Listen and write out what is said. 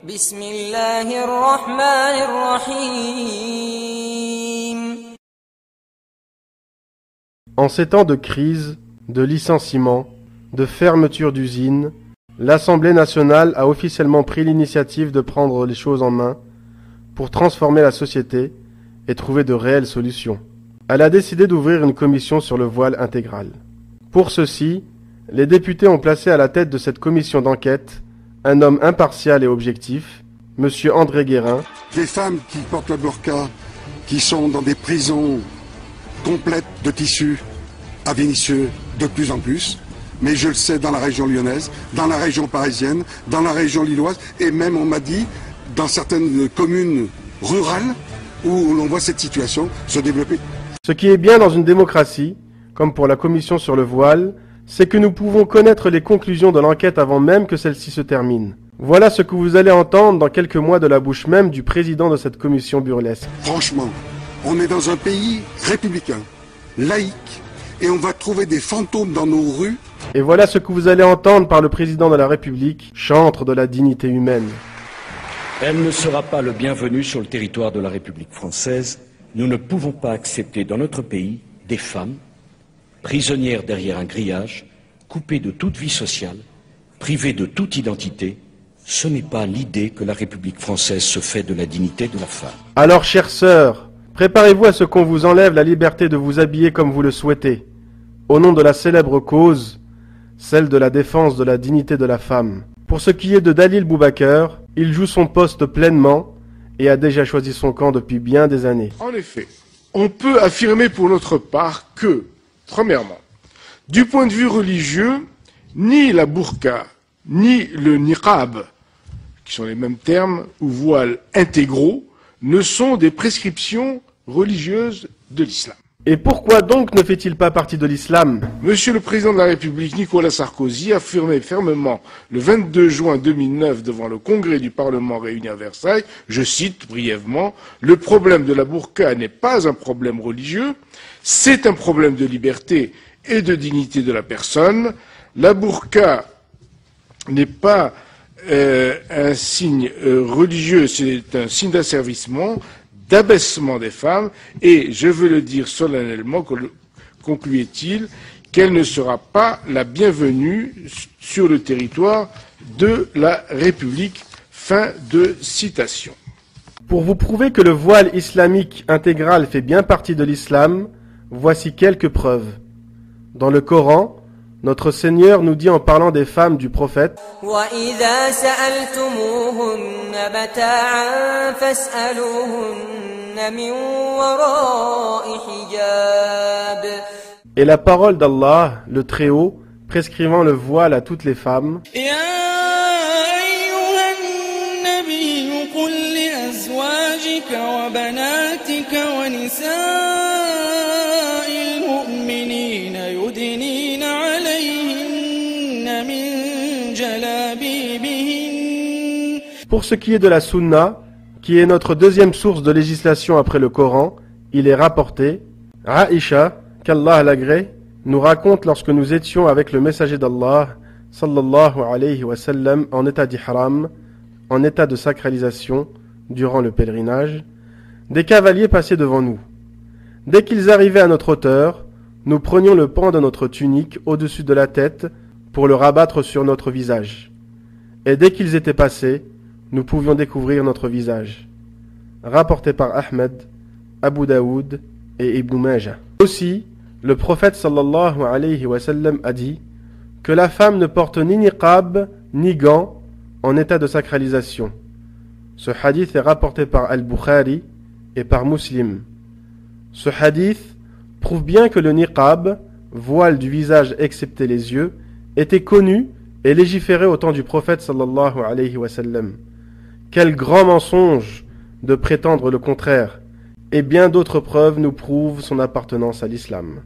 بسم الله الرحمن الرحيم. En ces temps de crise, de licenciement, de fermeture d'usines, l'Assemblée nationale a officiellement pris l'initiative de prendre les choses en main pour transformer la société et trouver de réelles solutions. Elle a décidé d'ouvrir une commission sur le voile intégral. Pour ceci, les députés ont placé à la tête de cette commission d'enquête un homme impartial et objectif, M. André Guérin. Des femmes qui portent le burqa, qui sont dans des prisons complètes de tissus à Vénissieux de plus en plus, mais je le sais dans la région lyonnaise, dans la région parisienne, dans la région lilloise, et même on m'a dit dans certaines communes rurales où l'on voit cette situation se développer. Ce qui est bien dans une démocratie, comme pour la commission sur le voile, c'est que nous pouvons connaître les conclusions de l'enquête avant même que celle-ci se termine. Voilà ce que vous allez entendre dans quelques mois de la bouche même du président de cette commission burlesque. Franchement, on est dans un pays républicain, laïque, et on va trouver des fantômes dans nos rues. Et voilà ce que vous allez entendre par le président de la République, chantre de la dignité humaine. Elle ne sera pas le bienvenu sur le territoire de la République française. Nous ne pouvons pas accepter dans notre pays des femmes prisonnières derrière un grillage, coupées de toute vie sociale, privées de toute identité. Ce n'est pas l'idée que la République française se fait de la dignité de la femme. Alors, chères sœurs, préparez-vous à ce qu'on vous enlève la liberté de vous habiller comme vous le souhaitez, au nom de la célèbre cause, celle de la défense de la dignité de la femme. Pour ce qui est de Dalil Boubaker, il joue son poste pleinement et a déjà choisi son camp depuis bien des années. En effet, on peut affirmer pour notre part que, premièrement, du point de vue religieux, ni la burqa, ni le niqab, qui sont les mêmes termes, ou voiles intégraux, ne sont des prescriptions religieuses de l'islam. Et pourquoi donc ne fait-il pas partie de l'islam ? Monsieur le Président de la République, Nicolas Sarkozy, affirmait fermement le 22 juin 2009 devant le Congrès du Parlement réuni à Versailles, je cite brièvement, « Le problème de la burqa n'est pas un problème religieux, c'est un problème de liberté et de dignité de la personne. La burqa n'est pas un signe religieux, c'est un signe d'asservissement, d'abaissement des femmes, et je veux le dire solennellement, concluait-il, qu'elle ne sera pas la bienvenue sur le territoire de la République. » Fin de citation. Pour vous prouver que le voile islamique intégral fait bien partie de l'islam, voici quelques preuves. Dans le Coran, notre Seigneur nous dit en parlant des femmes du prophète وَإِذَا سَأَلْتُمُوهُنَّ مَتَاعًا فَاسْأَلُوهُنَّ مِنْ وَرَاءِ حِجَابٍ. Et la parole d'Allah, le Très-Haut, prescrivant le voile à toutes les femmes. Pour ce qui est de la Sunna, qui est notre deuxième source de législation après le Coran, il est rapporté, Aïcha, qu'Allah l'agrée, nous raconte lorsque nous étions avec le messager d'Allah, sallallahu alayhi wa sallam, en état d'ihram, en état de sacralisation, durant le pèlerinage, des cavaliers passaient devant nous. Dès qu'ils arrivaient à notre hauteur, nous prenions le pan de notre tunique au-dessus de la tête pour le rabattre sur notre visage. Et dès qu'ils étaient passés, nous pouvions découvrir notre visage. Rapporté par Ahmed, Abu Daoud et Ibn Majah. Aussi, le prophète sallallahu alayhi wa sallam a dit que la femme ne porte ni niqab ni gants en état de sacralisation. Ce hadith est rapporté par Al-Bukhari et par Muslim. Ce hadith prouve bien que le niqab, voile du visage excepté les yeux, était connu et légiféré au temps du prophète sallallahu alayhi wa sallam. Quel grand mensonge de prétendre le contraire, et bien d'autres preuves nous prouvent son appartenance à l'islam.